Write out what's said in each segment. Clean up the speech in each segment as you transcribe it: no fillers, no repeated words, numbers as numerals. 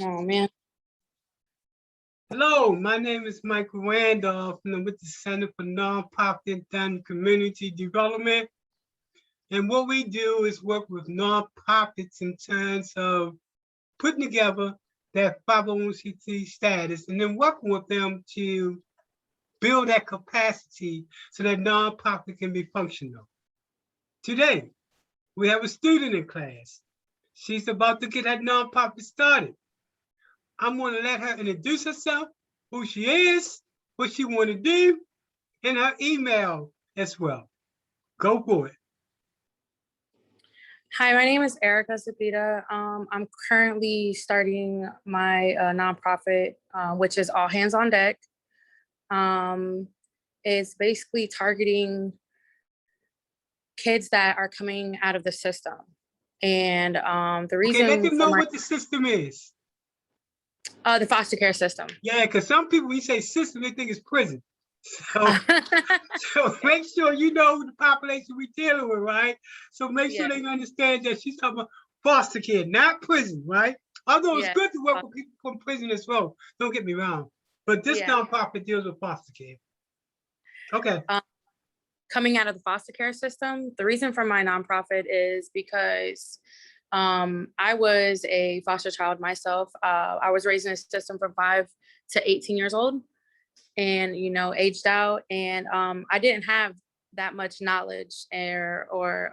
Oh man. Hello, my name is Michael Randolph, and I'm with the Center for Nonprofit and Community Development. And what we do is work with nonprofits in terms of putting together that 501c3 status and then working with them to build that capacity so that nonprofit can be functional. Today, we have a student in class. She's about to get that nonprofit started. I'm going to let her introduce herself, who she is, what she want to do, and her email as well. Go for it. Hi, my name is Erica Zapita. I'm currently starting my nonprofit, which is All Hands on Deck. It's basically targeting kids that are coming out of the system. And the reason let them know what the system is. The foster care system. Yeah, because some people, when you say system, they think it's prison. So, so make sure you know the population we're dealing with, right? So make sure they understand that she's talking about foster care, not prison, right? Although it's good to work with people from prison as well. Don't get me wrong. But this nonprofit deals with foster care. Okay. Coming out of the foster care system, the reason for my nonprofit is because I was a foster child myself. I was raised in a system from 5 to 18 years old and, aged out. And I didn't have that much knowledge or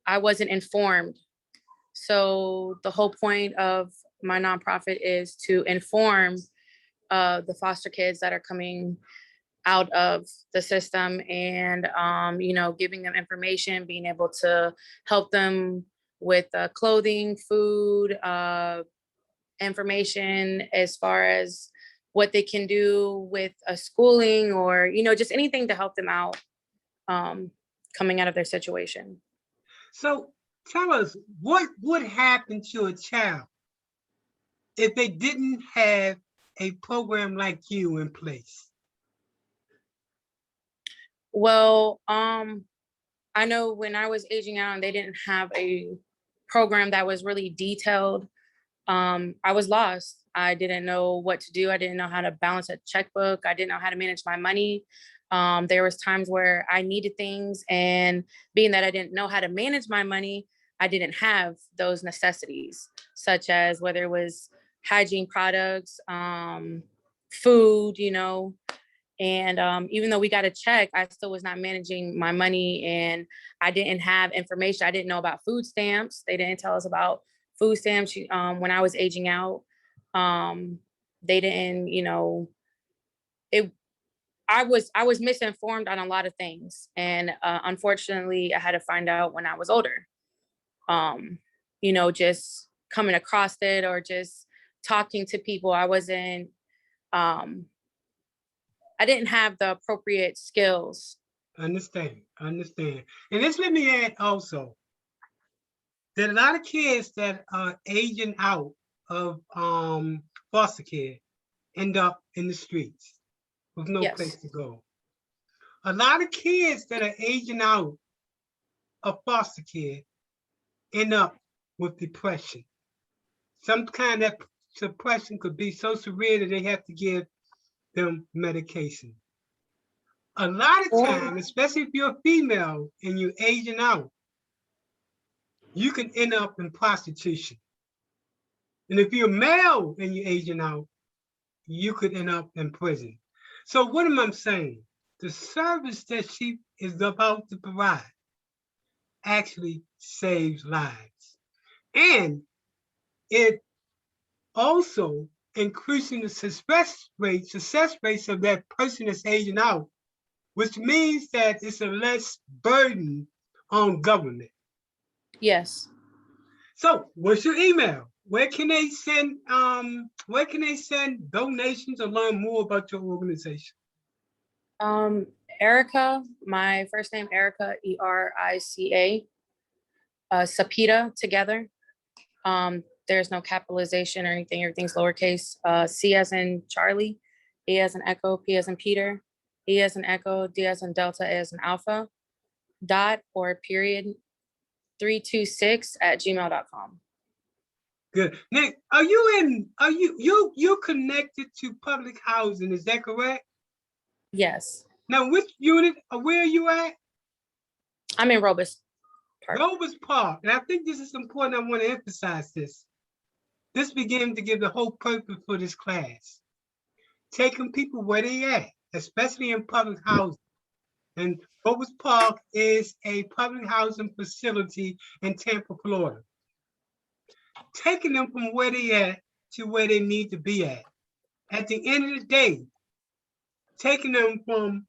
I wasn't informed. So the whole point of my nonprofit is to inform the foster kids that are coming out of the system and, giving them information, being able to help them with clothing, food, information as far as what they can do with schooling or, just anything to help them out coming out of their situation. So tell us, what would happen to a child if they didn't have a program like you in place? Well, I know when I was aging out and they didn't have a program that was really detailed, I was lost. I didn't know what to do. I didn't know how to balance a checkbook. I didn't know how to manage my money. There was times where I needed things, and being that I didn't know how to manage my money, I didn't have those necessities, such as whether it was hygiene products, food, and even though we got a check, I still was not managing my money, and I didn't have information. I didn't know about food stamps. They didn't tell us about food stamps when I was aging out. They didn't, I was misinformed on a lot of things, and unfortunately, I had to find out when I was older. Just coming across it or just talking to people, I wasn't. I didn't have the appropriate skills. Understand. And this, let me add also that a lot of kids that are aging out of foster care end up in the streets with no place to go. A lot of kids that are aging out of foster care end up with depression. Some kind of depression could be so severe that they have to give them medication. A lot of time, especially if you're a female and you're aging out, you can end up in prostitution. And if you're male and you're aging out, you could end up in prison. So what am I saying? The service that she is about to provide actually saves lives. And it also increasing the success rates of that person that's aging out, which means that it's a less burden on government. Yes. So what's your email? Where can they send donations or learn more about your organization? Erica, my first name, Erica, Erica, Sapita, together. There's no capitalization or anything, everything's lowercase. C as in Charlie, E as in Echo, P as in Peter, E as in Echo, D as in Delta, A as in Alpha, dot or period 326 @gmail.com. Good. Nick, are you connected to public housing? Is that correct? Yes, Now, which unit, where are you at? I'm in Robles Park. Robles Park. And I think this is important. I want to emphasize this. This began to give the whole purpose for this class. Taking people where they at, especially in public housing. And Robles Park is a public housing facility in Tampa, Florida. Taking them from where they at to where they need to be at. At the end of the day, taking them from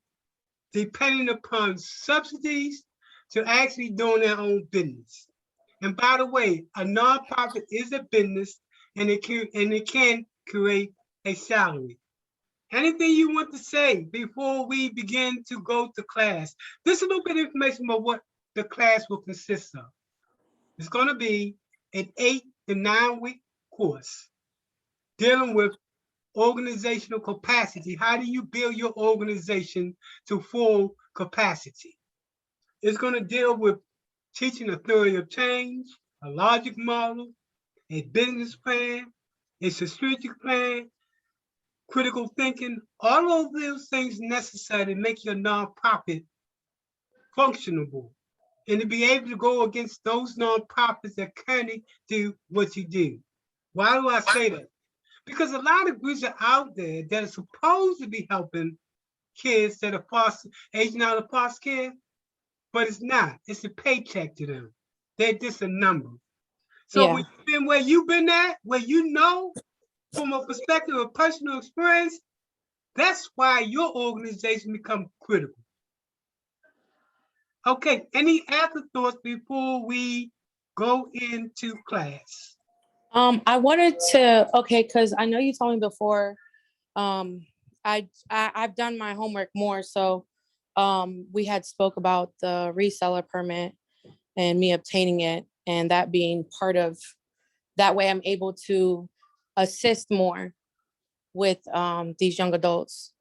depending upon subsidies to actually doing their own business. And by the way, a nonprofit is a business, and it can create a salary. Anything you want to say before we begin to go to class? This is a little bit of information about what the class will consist of. It's going to be an 8 to 9 week course dealing with organizational capacity. How do you build your organization to full capacity? It's going to deal with teaching a theory of change, a logic model, a business plan, a strategic plan, critical thinking, all of those things necessary to make your nonprofit functionable and to be able to go against those nonprofits that currently do what you do. Why do I say that? Because a lot of groups are out there that are supposed to be helping kids that are aging out of foster care, but it's not. It's a paycheck to them. They're just a number. So Yeah. when you've been where you've been at, where you know from a perspective of personal experience, that's why your organization becomes critical. Okay, any afterthoughts before we go into class? I wanted to, okay, because I know you told me before, I've done my homework more. So we had spoke about the reseller permit and me obtaining it, and that being part of, that way I'm able to assist more with these young adults.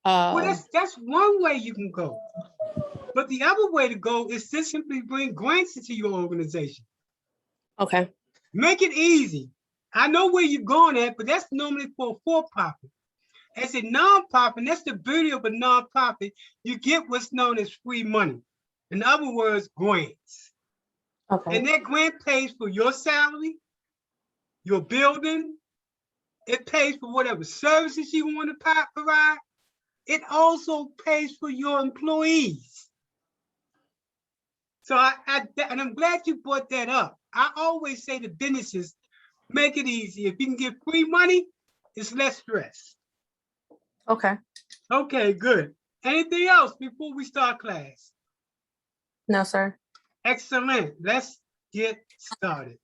Well, that's one way you can go. But the other way to go is to simply bring grants into your organization. Okay. Make it easy. I know where you're going at, but that's normally for a for-profit. As a nonprofit, that's the beauty of a nonprofit, you get what's known as free money. In other words, grants. Okay. And that grant pays for your salary, your building, it pays for whatever services you want to provide. It also pays for your employees. So and I'm glad you brought that up. I always say to businesses, make it easy. If you can get free money, it's less stress. Okay. Okay, good. Anything else before we start class? No, sir. Excellent. Let's get started.